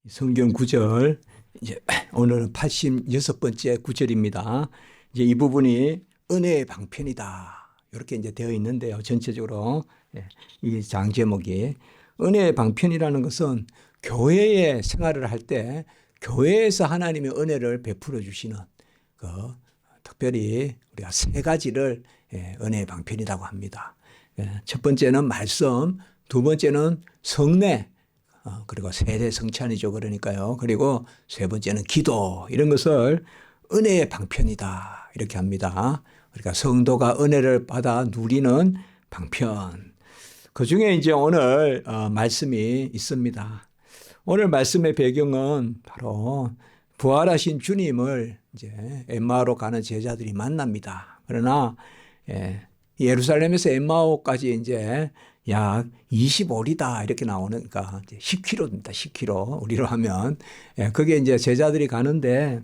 성경 구절, 이제 오늘은 86번째 구절입니다. 이제 이 부분이 은혜의 방편이다. 이렇게 이제 되어 있는데요. 전체적으로 이 장 제목이 은혜의 방편이라는 것은 교회의 생활을 할 때 교회에서 하나님의 은혜를 베풀어 주시는 그 특별히 우리가 세 가지를 은혜의 방편이라고 합니다. 첫 번째는 말씀, 두 번째는 성례, 그리고 세례 성찬이죠. 그러니까요. 그리고 세 번째는 기도, 이런 것을 은혜의 방편이다 이렇게 합니다. 그러니까 성도가 은혜를 받아 누리는 방편. 그 중에 이제 오늘 말씀이 있습니다. 오늘 말씀의 배경은 바로 부활하신 주님을 이제 엠마오로 가는 제자들이 만납니다. 그러나 예루살렘에서 엠마오까지 이제 약 25리다 이렇게 나오니까 10km입니다. 10km 우리로 하면 그게 이제 제자들이 가는데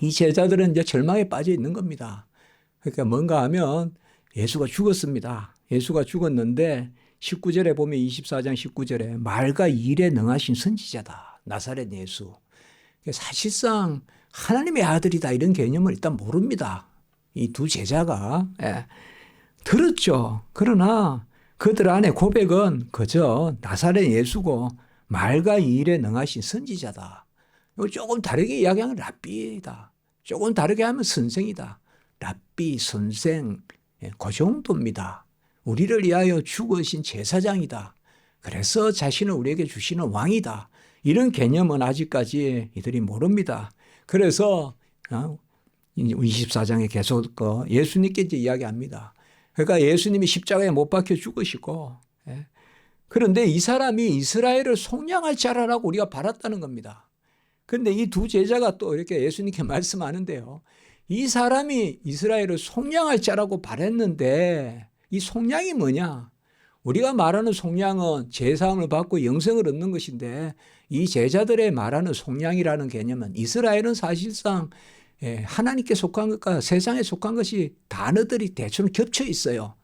이 제자들은 이제 절망에 빠져 있는 겁니다. 그러니까 뭔가 하면 예수가 죽었습니다. 예수가 죽었는데 19절에 보면 24장 19절에 말과 일에 능하신 선지자다. 나사렛 예수. 사실상 하나님의 아들이다 이런 개념을 일단 모릅니다. 이 두 제자가 들었죠. 그러나 그들 안에 고백은 그저 나사렛 예수고 말과 일에 능하신 선지자다. 조금 다르게 이야기하면 랍비다. 조금 다르게 하면 선생이다. 랍비, 선생, 그 정도입니다. 우리를 위하여 죽으신 제사장이다. 그래서 자신을 우리에게 주시는 왕이다. 이런 개념은 아직까지 이들이 모릅니다. 그래서 24장에 계속 예수님께 이제 이야기합니다. 그러니까 예수님이 십자가에 못 박혀 죽으시고, 그런데 이 사람이 이스라엘을 속량할 자라라고 우리가 바랐다는 겁니다. 그런데 이 두 제자가 또 이렇게 예수님께 말씀하는데요. 이 사람이 이스라엘을 속량할 자라고 바랬는데 이 속량이 뭐냐? 우리가 말하는 속량은 제사함을 받고 영생을 얻는 것인데 이 제자들의 말하는 속량이라는 개념은 이스라엘은 사실상 하나님께 속한 것과 세상에 속한 것이 단어들이 대충 겹쳐 있어요.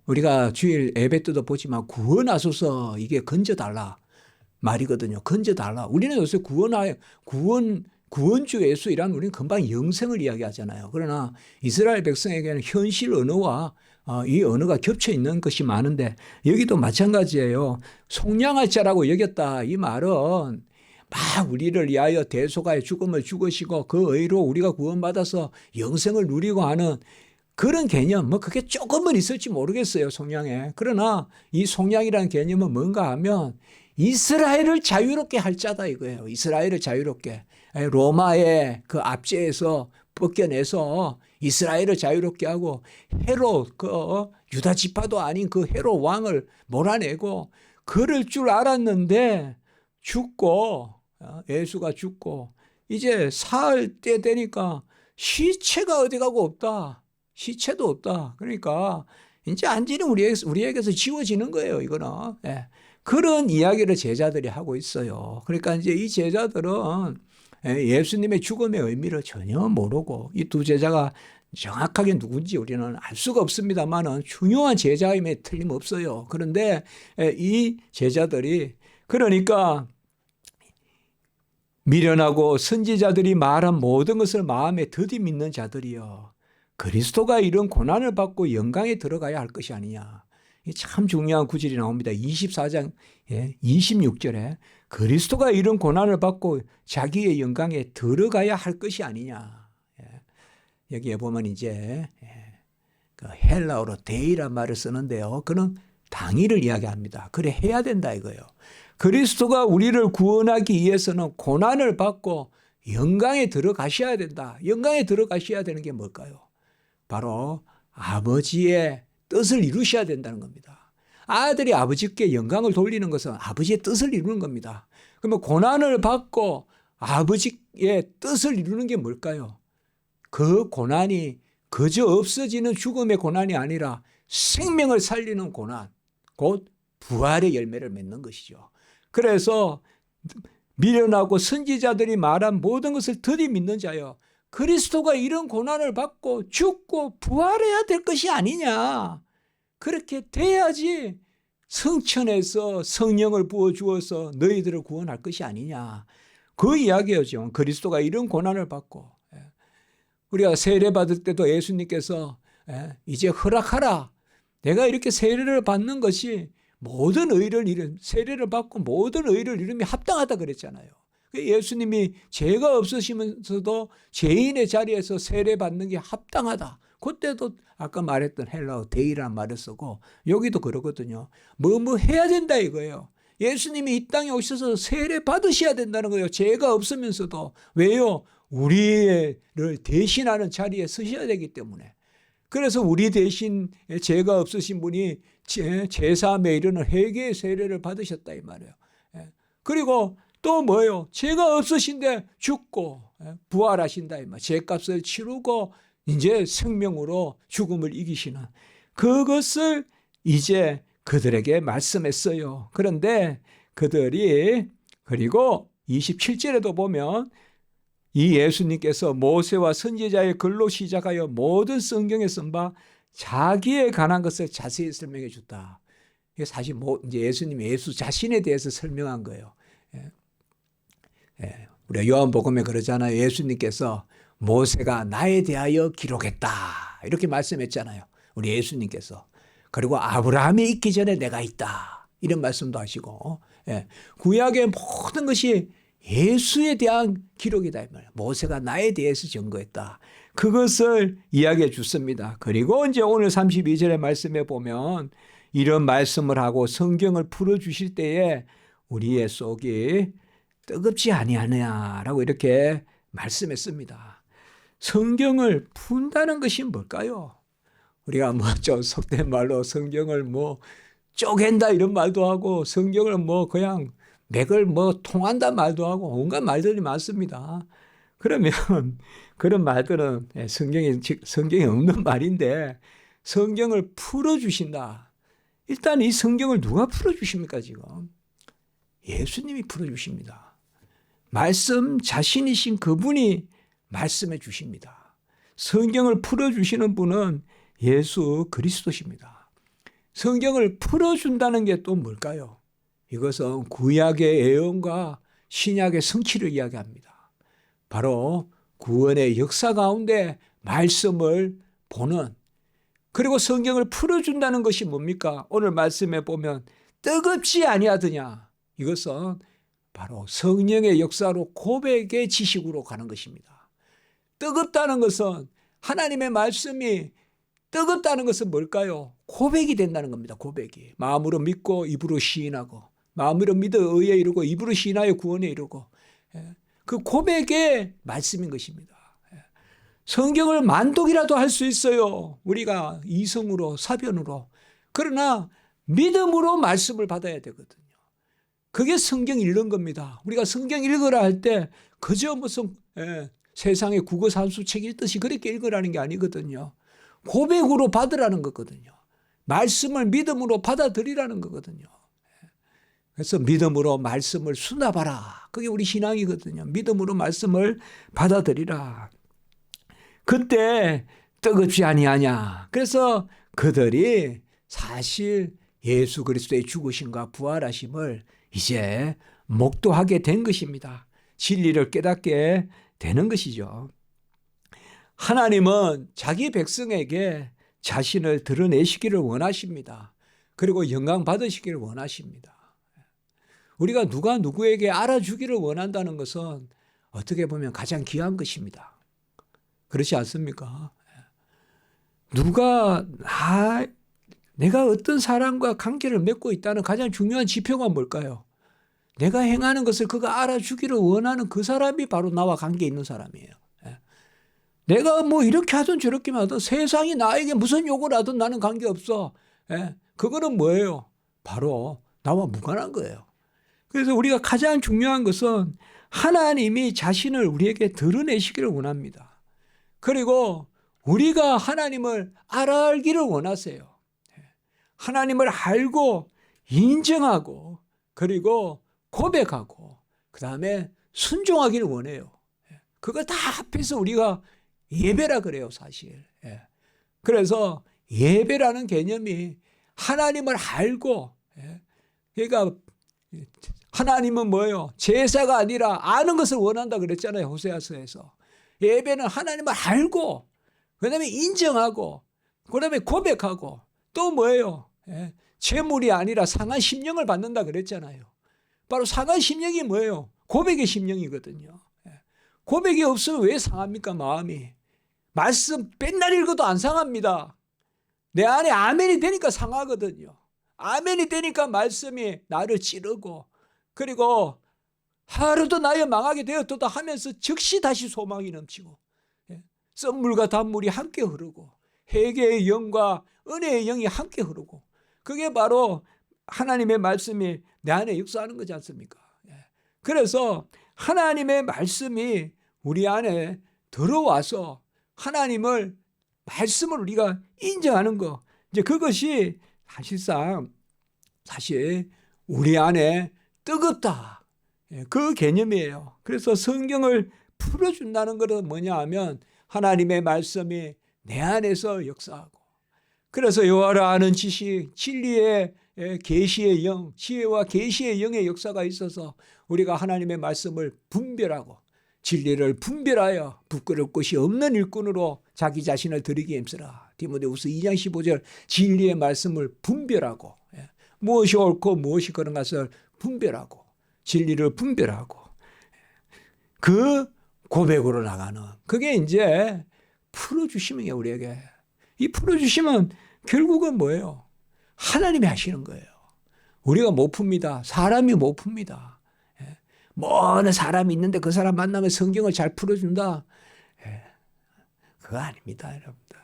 우리가 주일 예배 때도 보지만 구원하소서 이게 건져달라 말이거든요. 건져달라. 우리는 요새 구원주 예수이란 우리는 금방 영생을 이야기하잖아요. 그러나 이스라엘 백성에게는 현실 언어와 이 언어가 겹쳐 있는 것이 많은데 여기도 마찬가지예요. 속량할 자라고 여겼다. 이 말은 막 우리를 위하여 대속하여 죽음을 죽으시고 그 의로 우리가 구원받아서 영생을 누리고 하는 그런 개념, 뭐 그게 조금은 있을지 모르겠어요, 속량에. 그러나 이 속량이라는 개념은 뭔가 하면 이스라엘을 자유롭게 할 자다 이거예요. 이스라엘을 자유롭게. 로마의 그 압제에서 벗겨내서 이스라엘을 자유롭게 하고 헤롯, 유다 지파도 아닌 그 헤롯 왕을 몰아내고 그럴 줄 알았는데 죽고 예수가 죽고 이제 사흘 때 되니까 시체가 어디 가고 없다. 시체도 없다. 그러니까 이제 안지는 우리에게서 지워지는 거예요. 이거는. 그런 이야기를 제자들이 하고 있어요. 그러니까 이제 이 제자들은 예수님의 죽음의 의미를 전혀 모르고 이 두 제자가 정확하게 누군지 우리는 알 수가 없습니다만은 중요한 제자임에 틀림없어요. 그런데 이 제자들이 그러니까 미련하고 선지자들이 말한 모든 것을 마음에 더디 믿는 자들이여 그리스도가 이런 고난을 받고 영광에 들어가야 할 것이 아니냐. 참 중요한 구절이 나옵니다. 24장 26절에 그리스도가 이런 고난을 받고 자기의 영광에 들어가야 할 것이 아니냐. 여기에 보면 이제 그 헬라어로 데이란 말을 쓰는데요. 그는 당일을 이야기합니다. 그래 해야 된다 이거예요. 그리스도가 우리를 구원하기 위해서는 고난을 받고 영광에 들어가셔야 된다. 영광에 들어가셔야 되는 게 뭘까요? 바로 아버지의 뜻을 이루셔야 된다는 겁니다. 아들이 아버지께 영광을 돌리는 것은 아버지의 뜻을 이루는 겁니다. 그러면 고난을 받고 아버지의 뜻을 이루는 게 뭘까요? 그 고난이 그저 없어지는 죽음의 고난이 아니라 생명을 살리는 고난, 곧 부활의 열매를 맺는 것이죠. 그래서 미련하고 선지자들이 말한 모든 것을 더디 믿는 자여 그리스도가 이런 고난을 받고 죽고 부활해야 될 것이 아니냐. 그렇게 돼야지 성천에서 성령을 부어주어서 너희들을 구원할 것이 아니냐. 그 이야기였죠. 그리스도가 이런 고난을 받고 우리가 세례 받을 때도 예수님께서 이제 허락하라. 내가 이렇게 세례를 받는 것이 모든 의를 이룬, 세례를 받고 모든 의를 이루며 합당하다 그랬잖아요. 예수님이 죄가 없으시면서도 죄인의 자리에서 세례 받는 게 합당하다. 그때도 아까 말했던 헬라어 데이라는 말을 쓰고 여기도 그러거든요. 뭐 해야 된다 이거예요. 예수님이 이 땅에 오셔서 세례 받으셔야 된다는 거예요. 죄가 없으면서도. 왜요? 우리를 대신하는 자리에 서셔야 되기 때문에. 그래서 우리 대신 죄가 없으신 분이 제사함에 이르는 회개의 세례를 받으셨다 이 말이에요. 그리고 또 뭐예요? 죄가 없으신데 죽고 부활하신다 이 말. 죄값을 치르고 이제 생명으로 죽음을 이기시는 그것을 이제 그들에게 말씀했어요. 그런데 그들이 그리고 27절에도 보면 이 예수님께서 모세와 선지자의 글로 시작하여 모든 성경에 쓴 바 자기에 관한 것을 자세히 설명해 줬다. 이게 사실 이제 예수님이 예수 자신에 대해서 설명한 거예요. 우리가 요한복음에 그러잖아요. 예수님께서 모세가 나에 대하여 기록했다. 이렇게 말씀했잖아요. 우리 예수님께서. 그리고 아브라함이 있기 전에 내가 있다. 이런 말씀도 하시고. 구약의 모든 것이 예수에 대한 기록이다. 이 말이에요. 모세가 나에 대해서 증거했다. 그것을 이야기해 주습니다. 그리고 이제 오늘 32절의 말씀에 보면 이런 말씀을 하고 성경을 풀어주실 때에 우리의 속이 뜨겁지 아니하느냐라고 이렇게 말씀했습니다. 성경을 푼다는 것이 뭘까요? 우리가 좀 속된 말로 성경을 쪼갠다 이런 말도 하고 성경을 그냥 맥을 통한다 말도 하고 온갖 말들이 많습니다. 그러면 그런 말들은 성경에 없는 말인데 성경을 풀어주신다. 일단 이 성경을 누가 풀어주십니까 지금? 예수님이 풀어주십니다. 말씀 자신이신 그분이 말씀해 주십니다. 성경을 풀어주시는 분은 예수 그리스도십니다. 성경을 풀어준다는 게 또 뭘까요? 이것은 구약의 예언과 신약의 성취를 이야기합니다. 바로 구원의 역사 가운데 말씀을 보는 그리고 성경을 풀어준다는 것이 뭡니까? 오늘 말씀에 보면 뜨겁지 아니하더냐. 이것은 바로 성령의 역사로 고백의 지식으로 가는 것입니다. 뜨겁다는 것은 하나님의 말씀이 뜨겁다는 것은 뭘까요? 고백이 된다는 겁니다. 고백이. 마음으로 믿고 입으로 시인하고 마음으로 믿어 의에 이르고 입으로 시인하여 구원에 이르고 그 고백의 말씀인 것입니다. 성경을 만독이라도 할 수 있어요. 우리가 이성으로 사변으로. 그러나 믿음으로 말씀을 받아야 되거든요. 그게 성경 읽는 겁니다. 우리가 성경 읽으라 할 때 그저 무슨 세상의 국어 산수 책 읽듯이 그렇게 읽으라는 게 아니거든요. 고백으로 받으라는 거거든요. 말씀을 믿음으로 받아들이라는 거거든요. 그래서 믿음으로 말씀을 수납하라. 그게 우리 신앙이거든요. 믿음으로 말씀을 받아들이라. 그때 뜨겁지 아니하냐. 그래서 그들이 사실 예수 그리스도의 죽으심과 부활하심을 이제 목도하게 된 것입니다. 진리를 깨닫게 되는 것이죠. 하나님은 자기 백성에게 자신을 드러내시기를 원하십니다. 그리고 영광 받으시기를 원하십니다. 우리가 누가 누구에게 알아주기를 원한다는 것은 어떻게 보면 가장 귀한 것입니다. 그렇지 않습니까? 내가 어떤 사람과 관계를 맺고 있다는 가장 중요한 지표가 뭘까요? 내가 행하는 것을 그가 알아주기를 원하는 그 사람이 바로 나와 관계 있는 사람이에요. 내가 이렇게 하든 저렇게 하든 세상이 나에게 무슨 욕을 하든 나는 관계없어. 그거는 뭐예요? 바로 나와 무관한 거예요. 그래서 우리가 가장 중요한 것은 하나님이 자신을 우리에게 드러내시기를 원합니다. 그리고 우리가 하나님을 알기를 원하세요. 하나님을 알고 인정하고 그리고 고백하고 그 다음에 순종하기를 원해요. 그걸 다 합해서 우리가 예배라 그래요, 사실. 그래서 예배라는 개념이 하나님을 알고 그러니까 하나님은 뭐예요? 제사가 아니라 아는 것을 원한다 그랬잖아요. 호세아서에서. 예배는 하나님을 알고 그다음에 인정하고 그다음에 고백하고 또 뭐예요? 재물이 아니라 상한 심령을 받는다 그랬잖아요. 바로 상한 심령이 뭐예요? 고백의 심령이거든요. 고백이 없으면 왜 상합니까? 마음이. 말씀 맨날 읽어도 안 상합니다. 내 안에 아멘이 되니까 상하거든요. 아멘이 되니까 말씀이 나를 찌르고 그리고 하루도 나여 망하게 되었도다 하면서 즉시 다시 소망이 넘치고 썸물과 단물이 함께 흐르고 회개의 영과 은혜의 영이 함께 흐르고 그게 바로 하나님의 말씀이 내 안에 역사하는 거지 않습니까? 그래서 하나님의 말씀이 우리 안에 들어와서 하나님을 말씀을 우리가 인정하는 거 이제 그것이 사실상 사실 우리 안에 뜨겁다 그 개념이에요. 그래서 성경을 풀어준다는 것은 뭐냐 하면 하나님의 말씀이 내 안에서 역사하고 그래서 여호와를 아는 지식 진리의 계시의 영 지혜와 계시의 영의 역사가 있어서 우리가 하나님의 말씀을 분별하고 진리를 분별하여 부끄러울 것이 없는 일꾼으로 자기 자신을 드리기 힘쓰라. 디모데후서 2장 15절 진리의 말씀을 분별하고 무엇이 옳고 무엇이 그런 것을 분별하고 진리를 분별하고 그 고백으로 나가는 그게 이제 풀어주심이에요. 우리에게. 이 풀어주심은 결국은 뭐예요? 하나님이 하시는 거예요. 우리가 못 풉니다. 사람이 못 풉니다. 먼 사람이 있는데 그 사람 만나면 성경을 잘 풀어준다. 그거 아닙니다. 여러분들.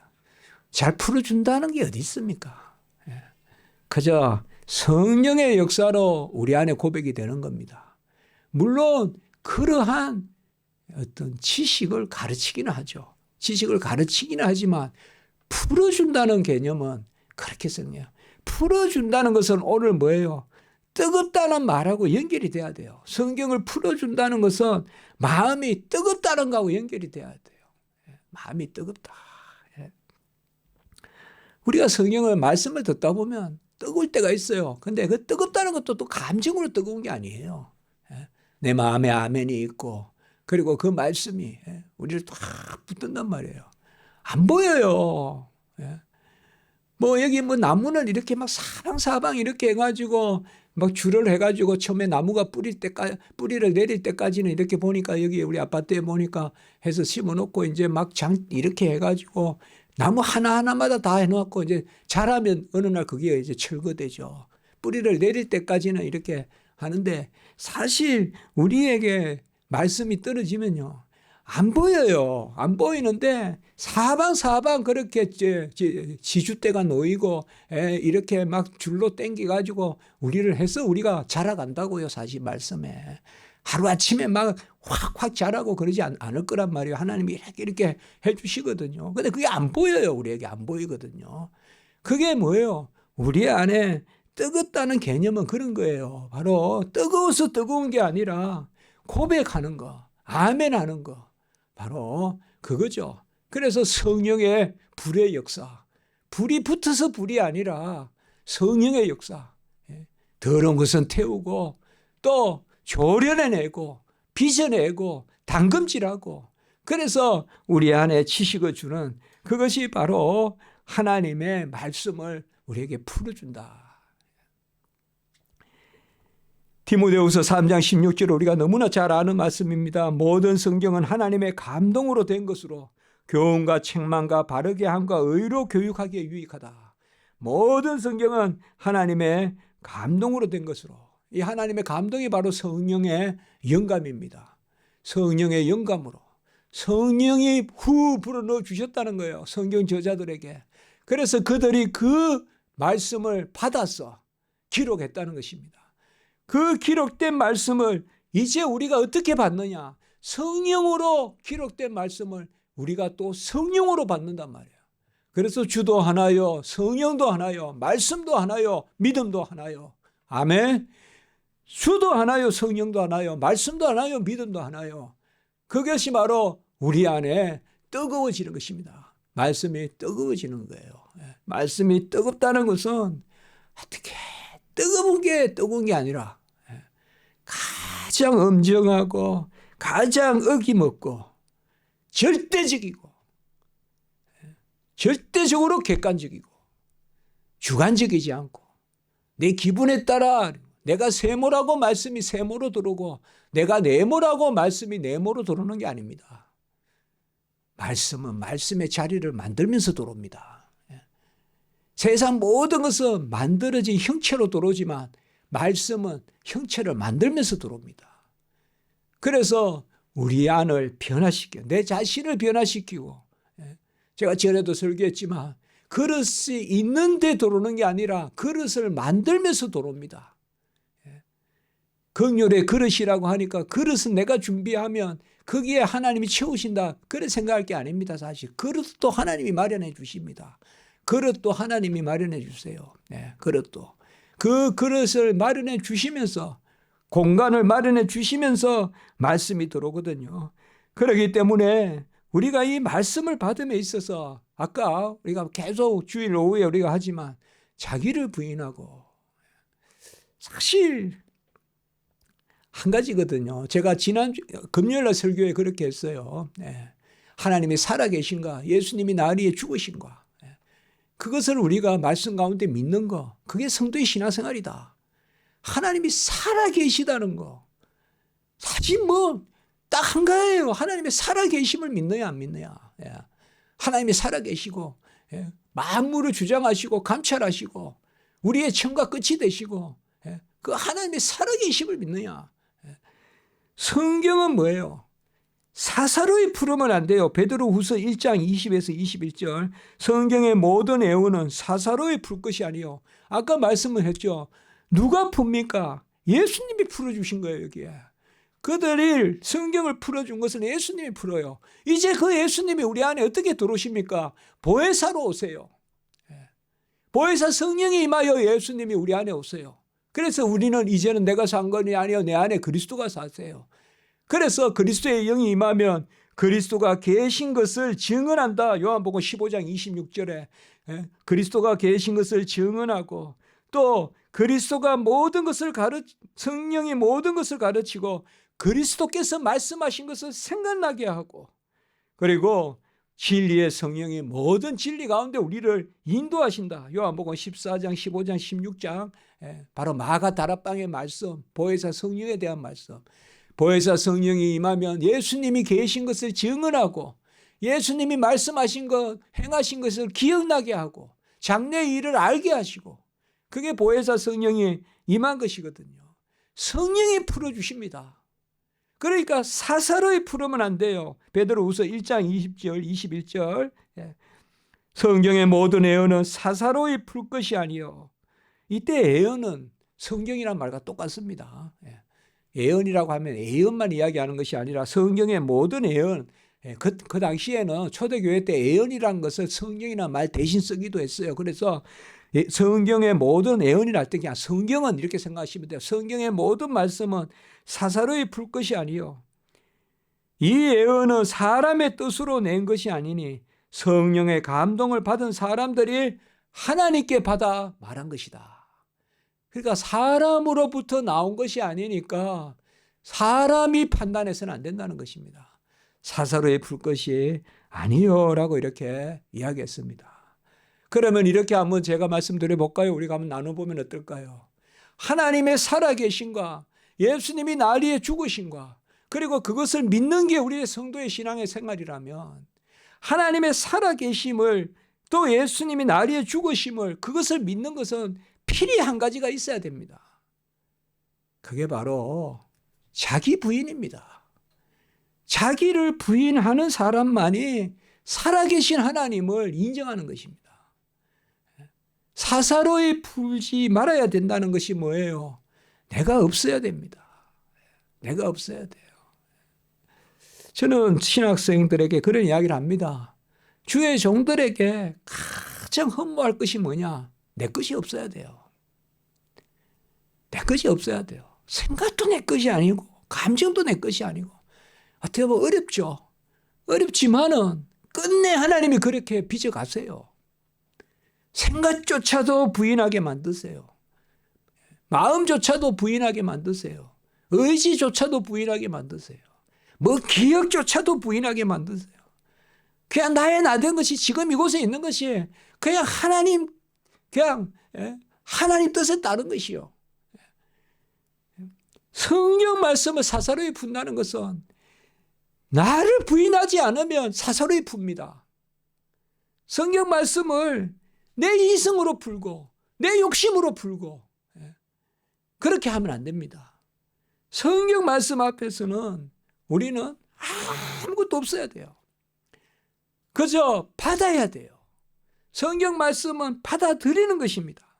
잘 풀어준다는 게 어디 있습니까? 그저 성령의 역사로 우리 안에 고백이 되는 겁니다. 물론 그러한 어떤 지식을 가르치기는 하죠. 지식을 가르치기는 하지만 풀어준다는 개념은 그렇게 생겨요. 풀어준다는 것은 오늘 뭐예요? 뜨겁다는 말하고 연결이 돼야 돼요. 성경을 풀어준다는 것은 마음이 뜨겁다는 거하고 연결이 돼야 돼요. 마음이 뜨겁다. 우리가 성경을 말씀을 듣다 보면 뜨거울 때가 있어요. 근데 그 뜨겁다는 것도 또 감정으로 뜨거운 게 아니에요. 내 마음에 아멘이 있고 그리고 그 말씀이 우리를 탁 붙든단 말이에요. 안 보여요. 뭐 여기 뭐 나무는 이렇게 막 사방사방 이렇게 해가지고 막 줄을 해가지고 처음에 나무가 뿌리를 내릴 때까지는 이렇게 보니까 여기 우리 아파트에 보니까 해서 심어놓고 이제 막 이렇게 해가지고 나무 하나하나마다 다 해놓고 이제 자라면 어느 날 그게 이제 철거되죠. 뿌리를 내릴 때까지는 이렇게 하는데 사실 우리에게 말씀이 떨어지면요. 안 보여요. 안 보이는데 사방사방 그렇게 지주대가 놓이고 이렇게 막 줄로 당겨가지고 우리를 해서 우리가 자라간다고요. 사실 말씀에. 하루아침에 막 확확 자라고 그러지 않을 거란 말이에요. 하나님이 이렇게 해주시거든요. 근데 그게 안 보여요. 우리에게 안 보이거든요. 그게 뭐예요? 우리 안에 뜨겁다는 개념은 그런 거예요. 바로 뜨거워서 뜨거운 게 아니라 고백하는 거, 아멘하는 거. 바로 그거죠. 그래서 성령의 불의 역사. 불이 붙어서 불이 아니라 성령의 역사. 더러운 것은 태우고 또 조련해내고 빚어내고 담금질하고 그래서 우리 안에 지식을 주는 그것이 바로 하나님의 말씀을 우리에게 풀어준다. 디모데후서 3장 16절 우리가 너무나 잘 아는 말씀입니다. 모든 성경은 하나님의 감동으로 된 것으로 교훈과 책망과 바르게 함과 의로 교육하기에 유익하다. 모든 성경은 하나님의 감동으로 된 것으로 이 하나님의 감동이 바로 성령의 영감입니다. 성령의 영감으로 성령이 후 불어넣어 주셨다는 거예요. 성경 저자들에게. 그래서 그들이 그 말씀을 받아서 기록했다는 것입니다. 그 기록된 말씀을 이제 우리가 어떻게 받느냐? 성령으로 기록된 말씀을 우리가 또 성령으로 받는단 말이에요. 그래서 주도 하나요, 성령도 하나요, 말씀도 하나요, 믿음도 하나요. 아멘. 주도 하나요, 성령도 하나요, 말씀도 하나요, 믿음도 하나요. 그것이 바로 우리 안에 뜨거워지는 것입니다. 말씀이 뜨거워지는 거예요. 말씀이 뜨겁다는 것은 어떻게 뜨거운 게 아니라 가장 엄정하고 가장 어김없고 절대적이고 절대적으로 객관적이고 주관적이지 않고 내 기분에 따라 내가 세모라고 말씀이 세모로 들어오고 내가 네모라고 말씀이 네모로 들어오는 게 아닙니다. 말씀은 말씀의 자리를 만들면서 들어옵니다. 세상 모든 것은 만들어진 형체로 들어오지만 말씀은 형체를 만들면서 들어옵니다. 그래서 우리 안을 변화시켜 내 자신을 변화시키고 제가 전에도 설교했지만 그릇이 있는데 들어오는 게 아니라 그릇을 만들면서 들어옵니다. 긍휼의 그릇이라고 하니까 그릇은 내가 준비하면 거기에 하나님이 채우신다 그렇게 생각할 게 아닙니다. 사실 그릇도 하나님이 마련해 주십니다. 그릇도 하나님이 마련해 주세요. 그릇도 그 그릇을 마련해 주시면서 공간을 마련해 주시면서 말씀이 들어오거든요. 그렇기 때문에 우리가 이 말씀을 받음에 있어서 아까 우리가 계속 주일 오후에 우리가 하지만 자기를 부인하고 사실 한 가지거든요. 제가 지난주 금요일날 설교에 그렇게 했어요. 하나님이 살아계신가 예수님이 날 위해 죽으신가 그것을 우리가 말씀 가운데 믿는 거 그게 성도의 신앙생활이다. 하나님이 살아계시다는 거 사실 뭐 딱 한가해요. 하나님의 살아계심을 믿느냐 안 믿느냐. 하나님이 살아계시고 만물을 주장하시고 감찰하시고 우리의 처음과 끝이 되시고 그 하나님의 살아계심을 믿느냐. 성경은 뭐예요? 사사로이 풀으면 안 돼요. 베드로후서 1장 20에서 21절 성경의 모든 애원은 사사로이 풀 것이 아니요. 아까 말씀을 했죠. 누가 풉니까? 예수님이 풀어주신 거예요. 여기에. 그들이 성경을 풀어준 것은 예수님이 풀어요. 이제 그 예수님이 우리 안에 어떻게 들어오십니까? 보혜사로 오세요. 보혜사 성령이 임하여 예수님이 우리 안에 오세요. 그래서 우리는 이제는 내가 산 것이 아니요 내 안에 그리스도가 사세요. 그래서 그리스도의 영이 임하면 그리스도가 계신 것을 증언한다. 요한복음 15장 26절에 그리스도가 계신 것을 증언하고 또 그리스도가 모든 것을 성령이 모든 것을 가르치고 그리스도께서 말씀하신 것을 생각나게 하고 그리고 진리의 성령이 모든 진리 가운데 우리를 인도하신다. 요한복음 14장 15장 16장 바로 마가 다락방의 말씀 보혜사 성령에 대한 말씀 보혜사 성령이 임하면 예수님이 계신 것을 증언하고 예수님이 말씀하신 것 행하신 것을 기억나게 하고 장래의 일을 알게 하시고 그게 보혜사 성령이 임한 것이거든요. 성령이 풀어주십니다. 그러니까 사사로이 풀으면 안 돼요. 베드로후서 1장 20절 21절 성경의 모든 애언은 사사로이 풀 것이 아니요. 이때 애언은 성경이란 말과 똑같습니다. 애언이라고 하면 애언만 이야기하는 것이 아니라 성경의 모든 애언 그 당시에는 초대교회 때 애언이라는 것을 성경이라는 말 대신 쓰기도 했어요. 그래서 성경의 모든 애언이라 할 때 그냥 성경은 이렇게 생각하시면 돼요. 성경의 모든 말씀은 사사로이 풀 것이 아니요. 이 애언은 사람의 뜻으로 낸 것이 아니니 성령의 감동을 받은 사람들이 하나님께 받아 말한 것이다. 그러니까 사람으로부터 나온 것이 아니니까 사람이 판단해서는 안 된다는 것입니다. 사사로이 풀 것이 아니요 라고 이렇게 이야기했습니다. 그러면 이렇게 한번 제가 말씀드려 볼까요? 우리가 한번 나눠보면 어떨까요? 하나님의 살아계신과 예수님이 날 위해 죽으신과 그리고 그것을 믿는 게 우리의 성도의 신앙의 생활이라면 하나님의 살아계심을 또 예수님이 날 위해 죽으심을 그것을 믿는 것은 필히 한 가지가 있어야 됩니다. 그게 바로 자기 부인입니다. 자기를 부인하는 사람만이 살아계신 하나님을 인정하는 것입니다. 사사로이 풀지 말아야 된다는 것이 뭐예요? 내가 없어야 됩니다. 내가 없어야 돼요. 저는 신학생들에게 그런 이야기를 합니다. 주의 종들에게 가장 허무할 것이 뭐냐? 내 것이 없어야 돼요. 내 것이 없어야 돼요. 생각도 내 것이 아니고 감정도 내 것이 아니고 어떻게 보면 어렵죠. 어렵지만은 끝내 하나님이 그렇게 빚어가세요. 생각조차도 부인하게 만드세요. 마음조차도 부인하게 만드세요. 의지조차도 부인하게 만드세요. 뭐 기억조차도 부인하게 만드세요. 그냥 나의 나된 것이 지금 이곳에 있는 것이 그냥 하나님 뜻에 따른 것이요. 성경 말씀을 사사로이 푼다는 것은 나를 부인하지 않으면 사사로이 풉니다. 성경 말씀을 내 이성으로 풀고 내 욕심으로 풀고 그렇게 하면 안 됩니다. 성경 말씀 앞에서는 우리는 아무것도 없어야 돼요. 그저 받아야 돼요. 성경 말씀은 받아들이는 것입니다.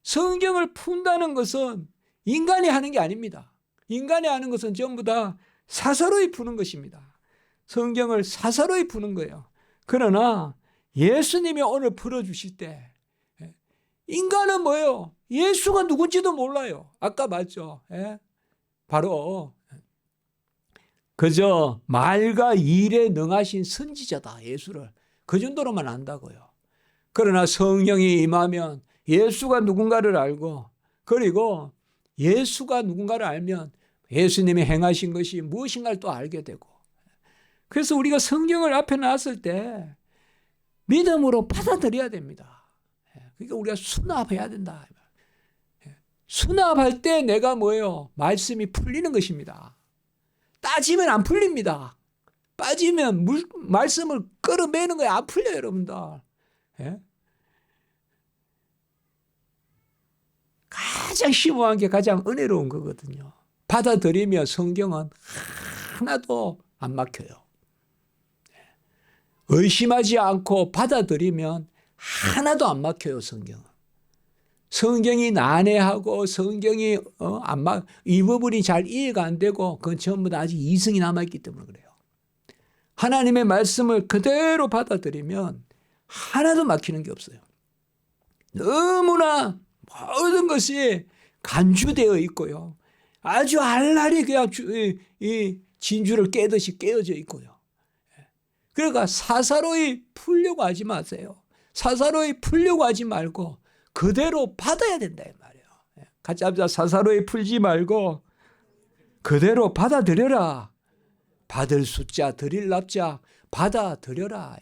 성경을 푼다는 것은 인간이 하는 게 아닙니다. 인간이 하는 것은 전부 다 사사로이 푸는 것입니다. 성경을 사사로이 푸는 거예요. 그러나 예수님이 오늘 풀어주실 때 인간은 뭐예요? 예수가 누군지도 몰라요. 아까 맞죠? 바로 그저 말과 일에 능하신 선지자다. 예수를 그 정도로만 안다고요. 그러나 성령이 임하면 예수가 누군가를 알고, 그리고 예수가 누군가를 알면 예수님이 행하신 것이 무엇인가를 또 알게 되고, 그래서 우리가 성경을 앞에 놨을 때 믿음으로 받아들여야 됩니다. 그러니까 우리가 수납해야 된다. 수납할 때 내가 뭐예요? 말씀이 풀리는 것입니다. 따지면 안 풀립니다. 빠지면 말씀을 끌어매는 거예요. 안 풀려요, 여러분들. 가장 심오한 게 가장 은혜로운 거거든요. 받아들이면 성경은 하나도 안 막혀요. 의심하지 않고 받아들이면 하나도 안 막혀요, 성경은. 성경이 난해하고 성경이 이 부분이 잘 이해가 안 되고 그건 전부 다 아직 이성이 남아있기 때문에 그래요. 하나님의 말씀을 그대로 받아들이면 하나도 막히는 게 없어요. 너무나 모든 것이 간주되어 있고요. 아주 알알이 그냥 이 진주를 깨듯이 깨어져 있고요. 그러니까 사사로이 풀려고 하지 마세요. 사사로이 풀려고 하지 말고 그대로 받아야 된다 이 말이에요. 같이 합시다. 사사로이 풀지 말고 그대로 받아들여라. 받을 숫자 드릴 납자 받아들여라.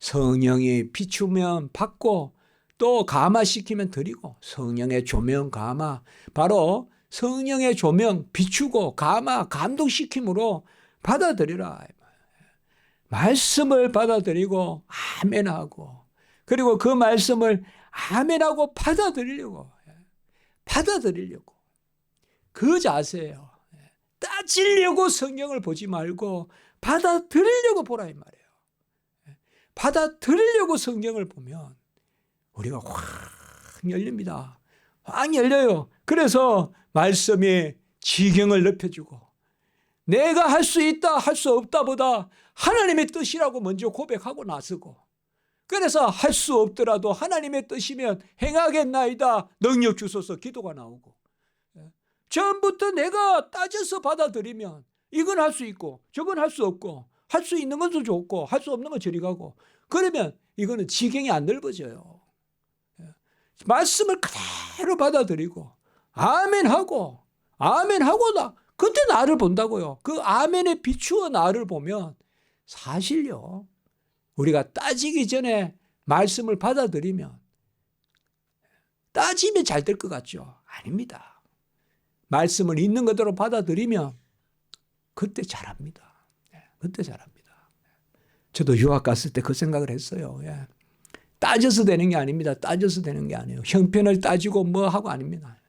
성령이 비추면 받고 또 감화시키면 드리고, 성령의 조명 감화, 바로 성령의 조명 비추고 감화 감동시킴으로 받아들이라. 말씀을 받아들이고 아멘하고, 그리고 그 말씀을 아멘하고 받아들이려고 그 자세예요. 따지려고 성경을 보지 말고 받아들이려고 보라 이 말이에요. 받아들이려고 성경을 보면 우리가 확 열립니다. 확 열려요. 그래서 말씀이 지경을 넓혀주고, 내가 할 수 있다 할 수 없다 보다 하나님의 뜻이라고 먼저 고백하고 나서고, 그래서 할 수 없더라도 하나님의 뜻이면 행하겠나이다 능력 주소서 기도가 나오고, 처음부터 내가 따져서 받아들이면 이건 할 수 있고 저건 할 수 없고, 할 수 있는 것도 좋고 할 수 없는 건 저리 가고, 그러면 이거는 지경이 안 넓어져요. 말씀을 그대로 받아들이고 아멘하고 나 그때 나를 본다고요. 그 아멘에 비추어 나를 보면 사실요, 우리가 따지기 전에 말씀을 받아들이면 따지면 잘 될 것 같죠? 아닙니다. 말씀을 있는 그대로 받아들이면 그때 잘합니다. 그때 잘합니다. 저도 유학 갔을 때 그 생각을 했어요. 따져서 되는 게 아닙니다. 따져서 되는 게 아니에요. 형편을 따지고 뭐 하고 아닙니다.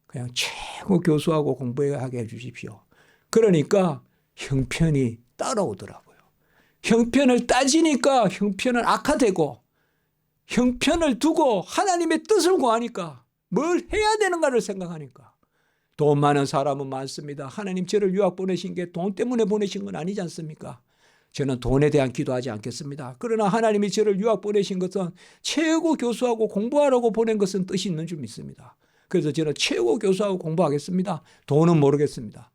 그냥 최고 교수하고 공부하게 해주십시오. 그러니까 형편이 따라오더라고요. 형편을 따지니까 형편은 악화되고, 형편을 두고 하나님의 뜻을 구하니까, 뭘 해야 되는가를 생각하니까, 돈 많은 사람은 많습니다. 하나님 저를 유학 보내신 게 돈 때문에 보내신 건 아니지 않습니까? 저는 돈에 대한 기도하지 않겠습니다. 그러나 하나님이 저를 유학 보내신 것은 최고 교수하고 공부하라고 보낸 것은 뜻이 있는 줄 믿습니다. 그래서 저는 최고 교수하고 공부하겠습니다. 돈은 모르겠습니다.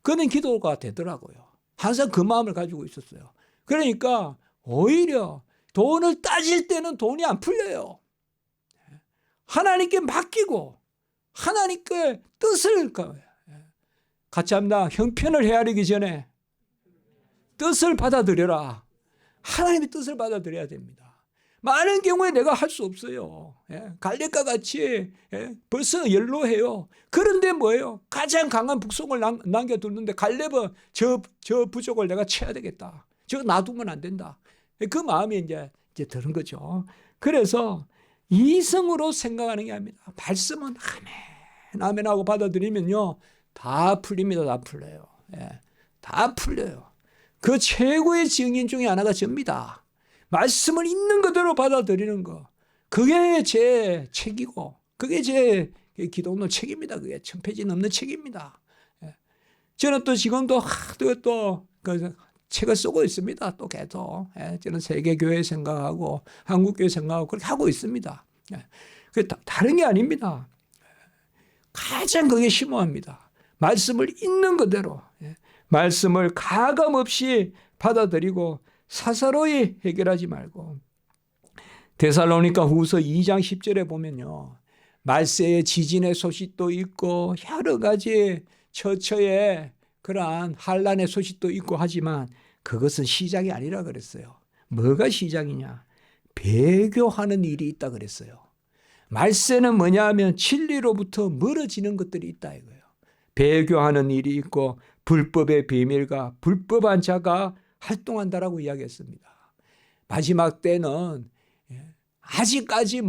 그는 기도가 되더라고요. 항상 그 마음을 가지고 있었어요. 그러니까 오히려 돈을 따질 때는 돈이 안 풀려요. 하나님께 맡기고 하나님께 뜻을 같이 합니다. 형편을 헤아리기 전에 뜻을 받아들여라. 하나님의 뜻을 받아들여야 됩니다. 많은 경우에 내가 할 수 없어요. 갈렙과 같이 벌써 연로해요. 그런데 뭐예요? 가장 강한 북송을 남겨두는데 갈렙은 저 부족을 내가 채야 되겠다. 저거 놔두면 안 된다. 그 마음이 이제 드는 거죠. 그래서 이성으로 생각하는 게 아닙니다. 말씀은 아멘 하고 받아들이면요. 다 풀립니다. 다 풀려요. 다 풀려요. 그 최고의 증인 중에 하나가 접니다. 말씀을 있는 그대로 받아들이는 거. 그게 제 책이고 그게 제 기독론 책입니다. 그게 천페이지 넘는 책입니다. 저는 또 지금도 또 그 책을 쓰고 있습니다. 또 계속. 저는 세계교회 생각하고 한국교회 생각하고 그렇게 하고 있습니다. 그게 다른 게 아닙니다. 가장 그게 심오합니다. 말씀을 있는 그대로 말씀을 가감 없이 받아들이고 사사로이 해결하지 말고 데살로니가 후서 2장 10절에 보면요. 말세의 지진의 소식도 있고 여러 가지 처처의 그러한 환란의 소식도 있고 하지만 그것은 시작이 아니라 그랬어요. 뭐가 시작이냐? 배교하는 일이 있다 그랬어요. 말세는 뭐냐 하면 진리로부터 멀어지는 것들이 있다 이거예요. 배교하는 일이 있고 불법의 비밀과 불법한 자가 활동한다라고 이야기했습니다. 마지막 때는 아직까지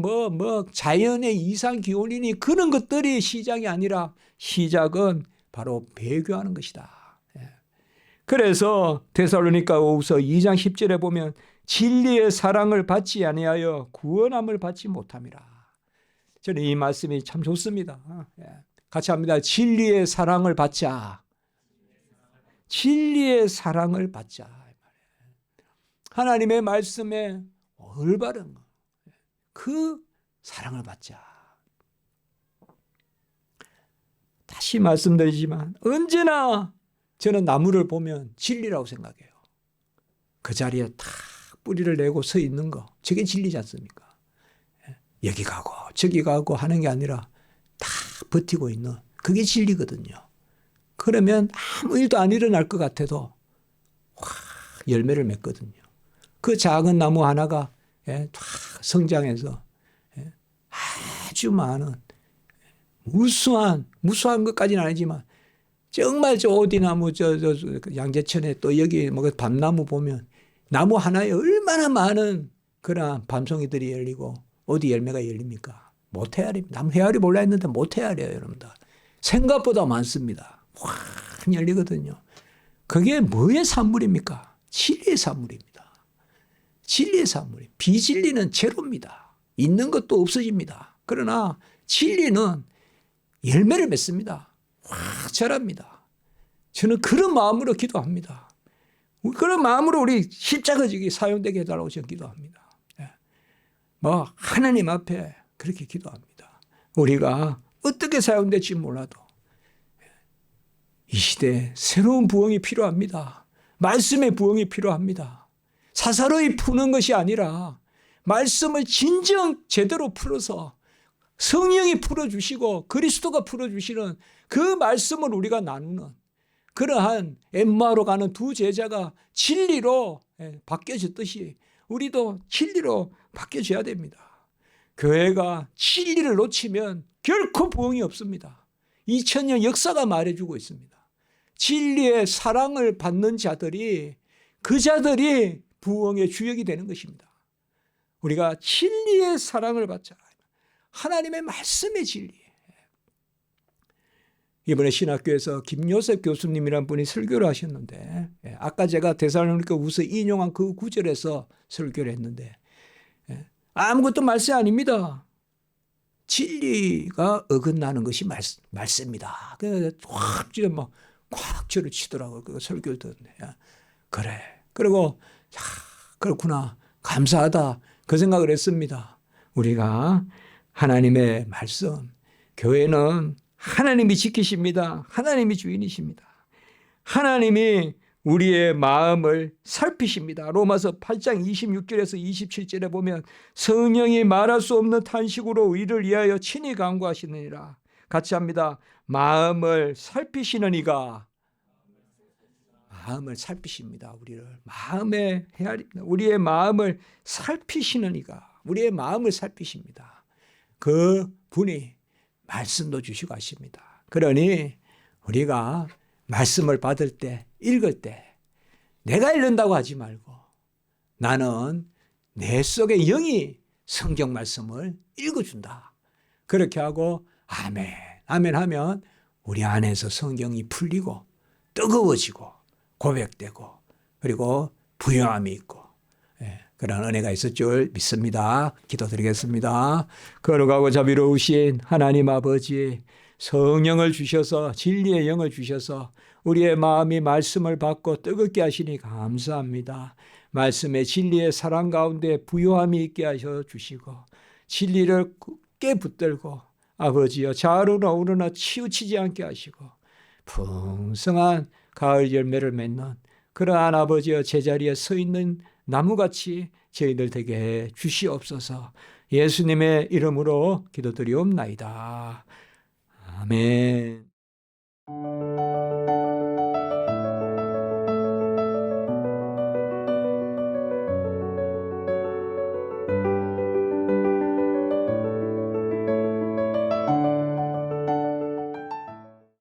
자연의 이상 기온이니 그런 것들이 시작이 아니라 시작은 바로 배교하는 것이다. 그래서 데살로니가후서 2장 10절에 보면 진리의 사랑을 받지 아니하여 구원함을 받지 못함이라. 저는 이 말씀이 참 좋습니다. 같이 합니다. 진리의 사랑을 받자. 진리의 사랑을 받자. 하나님의 말씀에 올바른 그 사랑을 받자. 다시 말씀드리지만 언제나 저는 나무를 보면 진리라고 생각해요. 그 자리에 탁 뿌리를 내고 서 있는 거 저게 진리지 않습니까? 여기 가고 저기 가고 하는 게 아니라 다 버티고 있는 그게 진리거든요. 그러면 아무 일도 안 일어날 것 같아도 확 열매를 맺거든요. 그 작은 나무 하나가 성장해서 아주 많은 무수한 것까지는 아니지만 정말 저 오디나무 양재천에 또 여기 밤나무 보면 나무 하나에 얼마나 많은 그런 밤송이들이 열리고 어디 열매가 열립니까? 모태알입니다. 나무 헤알이 몰라 했는데 모태알이에요, 여러분들. 생각보다 많습니다. 확 열리거든요. 그게 뭐의 산물입니까? 진리의 산물입니다. 진리의 산물이. 비진리는 제로입니다. 있는 것도 없어집니다. 그러나 진리는 열매를 맺습니다. 확 자랍니다. 저는 그런 마음으로 기도합니다. 그런 마음으로 우리 십자가 지기 사용되게 해달라고 저는 기도합니다. 하나님 앞에 그렇게 기도합니다. 우리가 어떻게 사용될지 몰라도 이 시대에 새로운 부흥이 필요합니다. 말씀의 부흥이 필요합니다. 사사로이 푸는 것이 아니라 말씀을 진정 제대로 풀어서 성령이 풀어주시고 그리스도가 풀어주시는 그 말씀을 우리가 나누는 그러한 엠마오로 가는 두 제자가 진리로 바뀌어졌듯이 우리도 진리로 바뀌어져야 됩니다. 교회가 진리를 놓치면 결코 부흥이 없습니다. 2000년 역사가 말해주고 있습니다. 진리의 사랑을 받는 자들이 그 자들이 부흥의 주역이 되는 것입니다. 우리가 진리의 사랑을 받자. 하나님의 말씀의 진리. 이번에 신학교에서 김요셉 교수님이란 분이 설교를 하셨는데 아까 제가 데살로니가후서 인용한 그 구절에서 설교를 했는데 아무것도 말씀 아닙니다. 진리가 어긋나는 것이 말씀입니다. 그래서 꽉 저를 치더라고요. 그 설교를 듣는데 그래. 그리고 그렇구나. 감사하다. 그 생각을 했습니다. 우리가 하나님의 말씀, 교회는 하나님이 지키십니다. 하나님이 주인이십니다. 하나님이 우리의 마음을 살피십니다. 로마서 8장 26절에서 27절에 보면 성령이 말할 수 없는 탄식으로 우리를 위하여 친히 간구하시느니라. 같이 합니다. 마음을 살피시는 이가 마음을 살피십니다. 우리의 마음을 살피시는 이가 우리의 마음을 살피십니다. 그 분이 말씀도 주시고 하십니다. 그러니 우리가 말씀을 받을 때, 읽을 때 내가 읽는다고 하지 말고 나는 내 속의 영이 성경 말씀을 읽어준다. 그렇게 하고 아멘, 아멘 하면 우리 안에서 성경이 풀리고 뜨거워지고 고백되고 그리고 부요함이 있고 그런 은혜가 있을 줄 믿습니다. 기도드리겠습니다. 거룩하고 자비로우신 하나님 아버지, 성령을 주셔서 진리의 영을 주셔서 우리의 마음이 말씀을 받고 뜨겁게 하시니 감사합니다. 말씀의 진리의 사랑 가운데 부요함이 있게 하셔 주시고 진리를 굳게 붙들고 아버지여 좌우나 우르나 치우치지 않게 하시고 풍성한 가을 열매를 맺는 그러한 아버지여 제자리에 서 있는 나무같이 저희들 되게 해 주시옵소서. 예수님의 이름으로 기도드리옵나이다. 아멘.